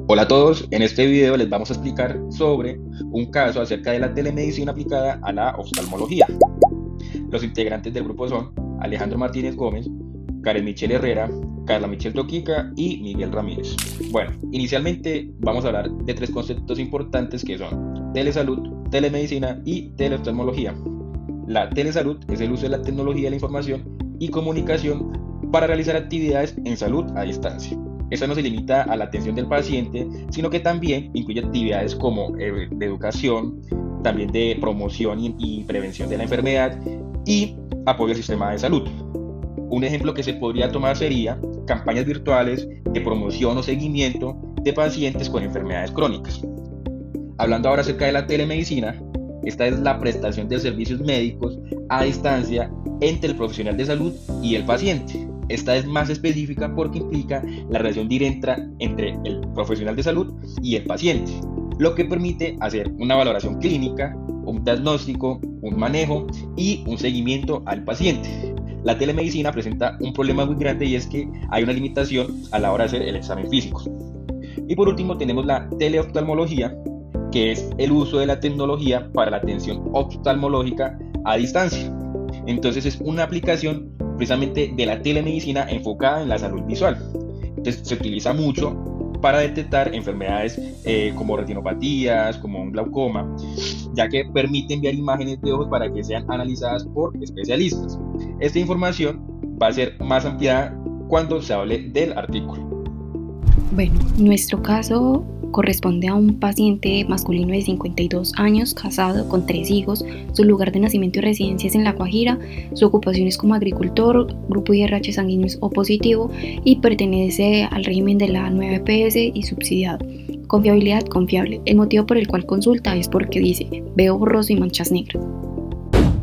Hola a todos, en este video les vamos a explicar sobre un caso acerca de la telemedicina aplicada a la oftalmología. Los integrantes del grupo son Alejandro Martínez Gómez, Karen Michelle Herrera, Carla Michelle Toquica y Miguel Ramírez. Bueno, inicialmente vamos a hablar de tres conceptos importantes que son telesalud, telemedicina y teleoftalmología. La telesalud es el uso de la tecnología de la información y comunicación para realizar actividades en salud a distancia. Esta no se limita a la atención del paciente, sino que también incluye actividades como de educación, también de promoción y prevención de la enfermedad y apoyo al sistema de salud. Un ejemplo que se podría tomar sería campañas virtuales de promoción o seguimiento de pacientes con enfermedades crónicas. Hablando ahora acerca de la telemedicina, esta es la prestación de servicios médicos a distancia entre el profesional de salud y el paciente. Esta es más específica porque implica la relación directa entre el profesional de salud y el paciente, lo que permite hacer una valoración clínica, un diagnóstico, un manejo y un seguimiento al paciente. La telemedicina presenta un problema muy grande y es que hay una limitación a la hora de hacer el examen físico. Y por último tenemos la teleoftalmología, que es el uso de la tecnología para la atención oftalmológica a distancia. Entonces es una aplicación precisamente de la telemedicina enfocada en la salud visual. Entonces se utiliza mucho para detectar enfermedades como retinopatías, como un glaucoma, ya que permite enviar imágenes de ojos para que sean analizadas por especialistas. Esta información va a ser más ampliada cuando se hable del artículo. Bueno, nuestro caso corresponde a un paciente masculino de 52 años, casado, con 3 hijos. Su lugar de nacimiento y residencia es en La Guajira. Su ocupación es como agricultor, grupo IRH sanguíneo O positivo y pertenece al régimen de la 9 EPS y subsidiado. Confiabilidad confiable. El motivo por el cual consulta es porque dice: veo borroso y manchas negras.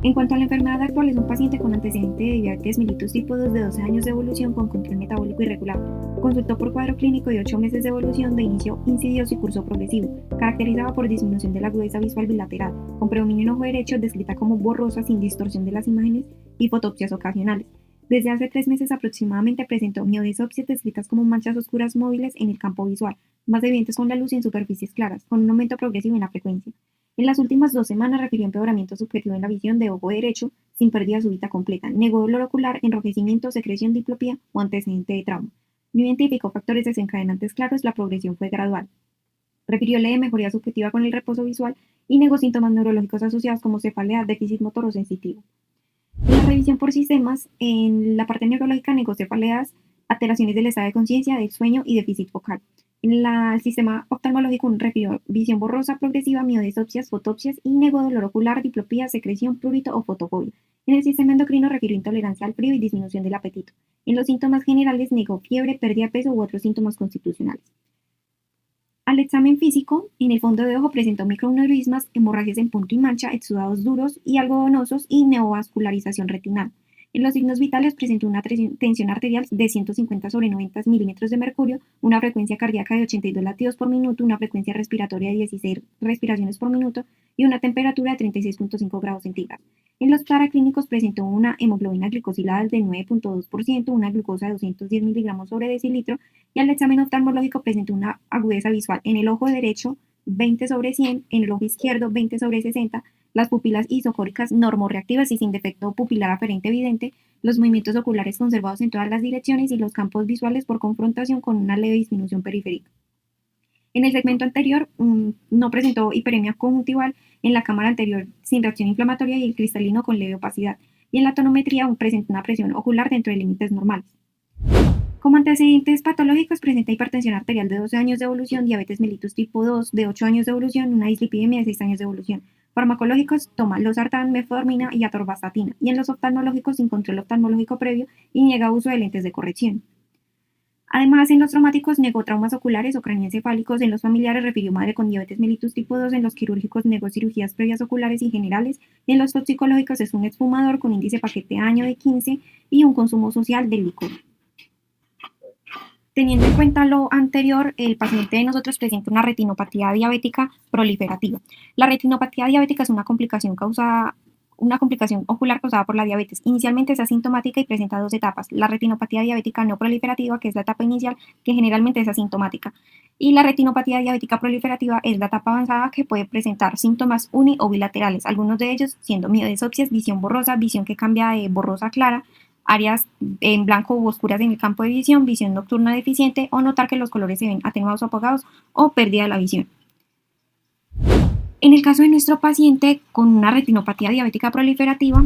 En cuanto a la enfermedad actual, es un paciente con antecedente de diabetes mellitus tipo 2 de 12 años de evolución con control metabólico irregular. Consultó por cuadro clínico de 8 meses de evolución de inicio insidioso y curso progresivo, caracterizado por disminución de la agudeza visual bilateral, con predominio en ojo derecho, descrita como borrosa sin distorsión de las imágenes y fotopsias ocasionales. Desde hace 3 meses aproximadamente presentó miodesopsias descritas como manchas oscuras móviles en el campo visual, más evidentes con la luz y en superficies claras, con un aumento progresivo en la frecuencia. En las últimas 2 semanas refirió empeoramiento subjetivo en la visión de ojo derecho, sin pérdida súbita completa. Negó dolor ocular, enrojecimiento, secreción, diplopía o antecedente de trauma. No identificó factores desencadenantes claros, la progresión fue gradual. Refirióle de mejoría subjetiva con el reposo visual y negó síntomas neurológicos asociados como cefalea, déficit motor o sensitivo. En la revisión por sistemas, en la parte neurológica negó cefaleas, alteraciones del estado de conciencia, del sueño y déficit focal. En el sistema oftalmológico refirió visión borrosa progresiva, miodesopsias, fotopsias y negó dolor ocular, diplopía, secreción, prurito o fotofobia. En el sistema endocrino refirió intolerancia al frío y disminución del apetito. En los síntomas generales negó fiebre, pérdida de peso u otros síntomas constitucionales. Al examen físico, en el fondo de ojo presentó microneurismas, hemorragias en punto y mancha, exudados duros y algodonosos y neovascularización retinal. En los signos vitales presentó una tensión arterial de 150 sobre 90 milímetros de mercurio, una frecuencia cardíaca de 82 latidos por minuto, una frecuencia respiratoria de 16 respiraciones por minuto y una temperatura de 36.5 grados centígrados. En los paraclínicos presentó una hemoglobina glicosilada de 9.2%, una glucosa de 210 miligramos sobre decilitro y al examen oftalmológico presentó una agudeza visual en el ojo derecho 20 sobre 100, en el ojo izquierdo 20 sobre 60, las pupilas isocóricas normorreactivas y sin defecto pupilar aferente evidente, los movimientos oculares conservados en todas las direcciones y los campos visuales por confrontación con una leve disminución periférica. En el segmento anterior no presentó hiperemia conjuntival, en la cámara anterior sin reacción inflamatoria y el cristalino con leve opacidad, y en la tonometría presentó una presión ocular dentro de límites normales. Como antecedentes patológicos presenta hipertensión arterial de 12 años de evolución, diabetes mellitus tipo 2 de 8 años de evolución, una dislipidemia de 6 años de evolución. Farmacológicos toma losartán, metformina y atorvastatina, y en los oftalmológicos sin control oftalmológico previo y niega uso de lentes de corrección. Además, en los traumáticos negó traumas oculares o craneoencefálicos, en los familiares refirió madre con diabetes mellitus tipo 2, en los quirúrgicos negó cirugías previas oculares y generales, y en los toxicológicos es un exfumador con índice paquete año de 15 y un consumo social de licor. Teniendo en cuenta lo anterior, el paciente de nosotros presenta una retinopatía diabética proliferativa. La retinopatía diabética es una complicación causada una complicación ocular causada por la diabetes. Inicialmente es asintomática y presenta dos etapas: la retinopatía diabética no proliferativa, que es la etapa inicial, que generalmente es asintomática, y la retinopatía diabética proliferativa es la etapa avanzada, que puede presentar síntomas uni o bilaterales, algunos de ellos siendo miodesopsias, visión borrosa, visión que cambia de borrosa a clara, áreas en blanco u oscuras en el campo de visión, visión nocturna deficiente, o notar que los colores se ven atenuados o apagados, o pérdida de la visión. En el caso de nuestro paciente con una retinopatía diabética proliferativa,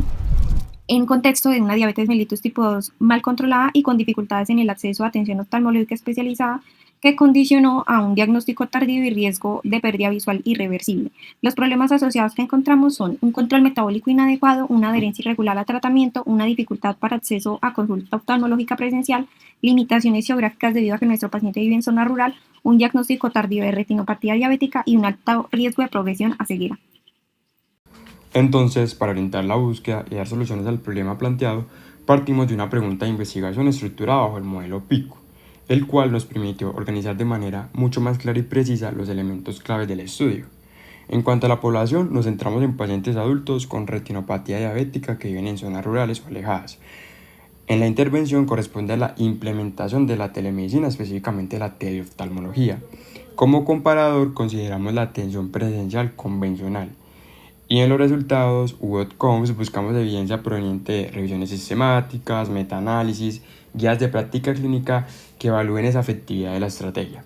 en contexto de una diabetes mellitus tipo 2 mal controlada y con dificultades en el acceso a atención oftalmológica especializada, que condicionó a un diagnóstico tardío y riesgo de pérdida visual irreversible. Los problemas asociados que encontramos son un control metabólico inadecuado, una adherencia irregular al tratamiento, una dificultad para acceso a consulta oftalmológica presencial, limitaciones geográficas debido a que nuestro paciente vive en zona rural, un diagnóstico tardío de retinopatía diabética y un alto riesgo de progresión a ceguera. Entonces, para orientar la búsqueda y dar soluciones al problema planteado, partimos de una pregunta de investigación estructurada bajo el modelo PICO, el cual nos permitió organizar de manera mucho más clara y precisa los elementos claves del estudio. En cuanto a la población, nos centramos en pacientes adultos con retinopatía diabética que viven en zonas rurales o alejadas. En la intervención corresponde a la implementación de la telemedicina, específicamente la teleoftalmología. Como comparador, consideramos la atención presencial convencional. Y en los resultados u outcomes buscamos evidencia proveniente de revisiones sistemáticas, metaanálisis, guías de práctica clínica que evalúen esa efectividad de la estrategia.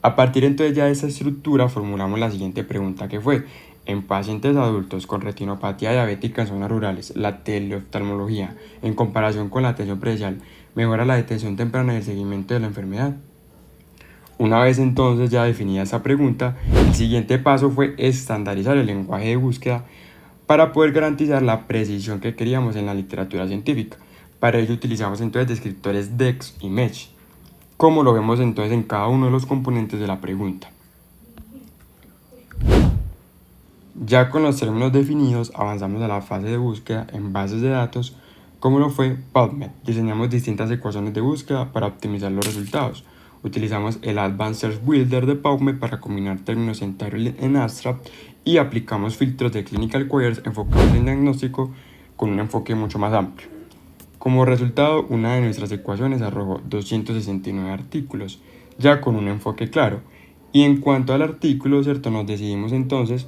A partir entonces ya de esta estructura formulamos la siguiente pregunta, que fue: en pacientes adultos con retinopatía diabética en zonas rurales, la teleoftalmología, en comparación con la atención presencial, mejora la detección temprana y el seguimiento de la enfermedad. Una vez entonces ya definida esta pregunta, el siguiente paso fue estandarizar el lenguaje de búsqueda para poder garantizar la precisión que queríamos en la literatura científica. Para ello utilizamos entonces descriptores DEX y MESH, como lo vemos entonces en cada uno de los componentes de la pregunta. Ya con los términos definidos, avanzamos a la fase de búsqueda en bases de datos, como lo fue PubMed. Diseñamos distintas ecuaciones de búsqueda para optimizar los resultados. Utilizamos el Advanced Search Builder de PubMed para combinar términos en title y en abstract, y aplicamos filtros de Clinical Queries enfocados en diagnóstico con un enfoque mucho más amplio. Como resultado, una de nuestras ecuaciones arrojó 269 artículos, ya con un enfoque claro. Y en cuanto al artículo, ¿cierto?, nos decidimos entonces,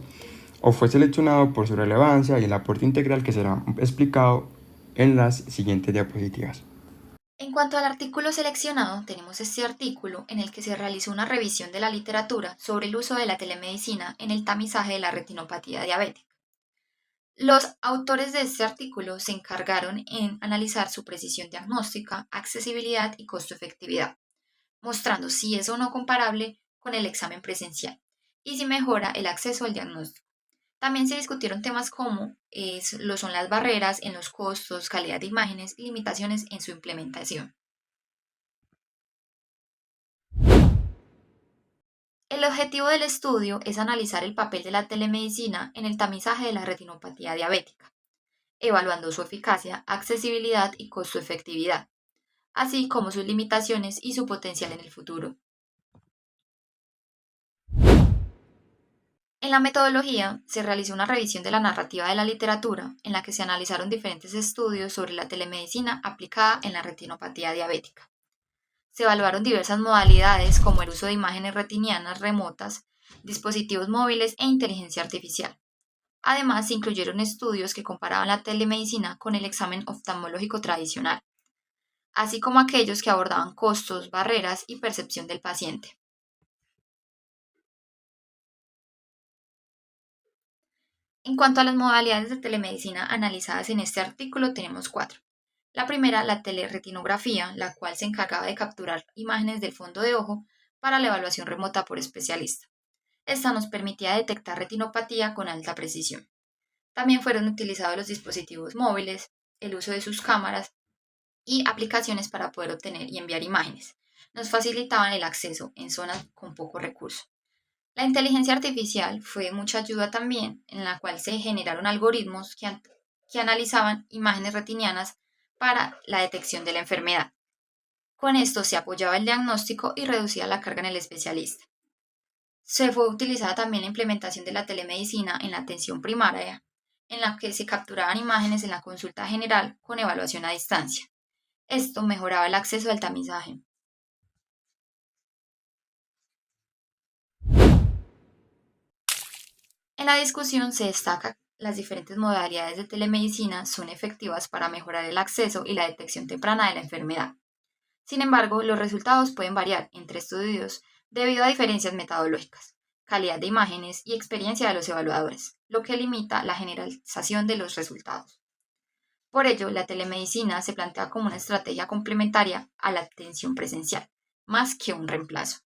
o fue seleccionado por su relevancia y el aporte integral, que será explicado en las siguientes diapositivas. En cuanto al artículo seleccionado, tenemos este artículo en el que se realizó una revisión de la literatura sobre el uso de la telemedicina en el tamizaje de la retinopatía diabética. Los autores de este artículo se encargaron en analizar su precisión diagnóstica, accesibilidad y costo-efectividad, mostrando si es o no comparable con el examen presencial y si mejora el acceso al diagnóstico. También se discutieron temas como lo son las barreras en los costos, calidad de imágenes y limitaciones en su implementación. El objetivo del estudio es analizar el papel de la telemedicina en el tamizaje de la retinopatía diabética, evaluando su eficacia, accesibilidad y costo-efectividad, así como sus limitaciones y su potencial en el futuro. En la metodología se realizó una revisión de la narrativa de la literatura, en la que se analizaron diferentes estudios sobre la telemedicina aplicada en la retinopatía diabética. Se evaluaron diversas modalidades como el uso de imágenes retinianas remotas, dispositivos móviles e inteligencia artificial. Además, se incluyeron estudios que comparaban la telemedicina con el examen oftalmológico tradicional, así como aquellos que abordaban costos, barreras y percepción del paciente. En cuanto a las modalidades de telemedicina analizadas en este artículo, tenemos 4. La primera, la teleretinografía, la cual se encargaba de capturar imágenes del fondo de ojo para la evaluación remota por especialista. Esta nos permitía detectar retinopatía con alta precisión. También fueron utilizados los dispositivos móviles, el uso de sus cámaras y aplicaciones para poder obtener y enviar imágenes. Nos facilitaban el acceso en zonas con poco recurso. La inteligencia artificial fue de mucha ayuda también, en la cual se generaron algoritmos que analizaban imágenes retinianas para la detección de la enfermedad. Con esto se apoyaba el diagnóstico y reducía la carga en el especialista. Se fue utilizada también la implementación de la telemedicina en la atención primaria, en la que se capturaban imágenes en la consulta general con evaluación a distancia. Esto mejoraba el acceso al tamizaje. En la discusión se destaca que las diferentes modalidades de telemedicina son efectivas para mejorar el acceso y la detección temprana de la enfermedad. Sin embargo, los resultados pueden variar entre estudios debido a diferencias metodológicas, calidad de imágenes y experiencia de los evaluadores, lo que limita la generalización de los resultados. Por ello, la telemedicina se plantea como una estrategia complementaria a la atención presencial, más que un reemplazo.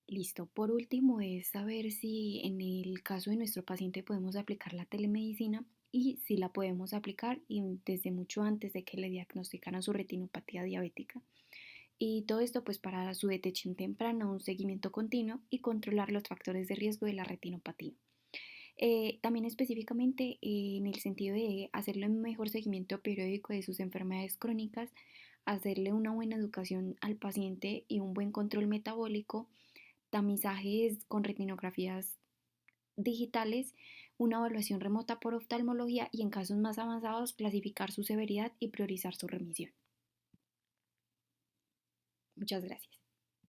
Listo. Por último es saber si en el caso de nuestro paciente podemos aplicar la telemedicina y si la podemos aplicar y desde mucho antes de que le diagnosticaran su retinopatía diabética. Y todo esto pues para su detección temprana, un seguimiento continuo y controlar los factores de riesgo de la retinopatía. También específicamente en el sentido de hacerle un mejor seguimiento periódico de sus enfermedades crónicas, hacerle una buena educación al paciente y un buen control metabólico, tamizajes con retinografías digitales, una evaluación remota por oftalmología y en casos más avanzados clasificar su severidad y priorizar su remisión. Muchas gracias.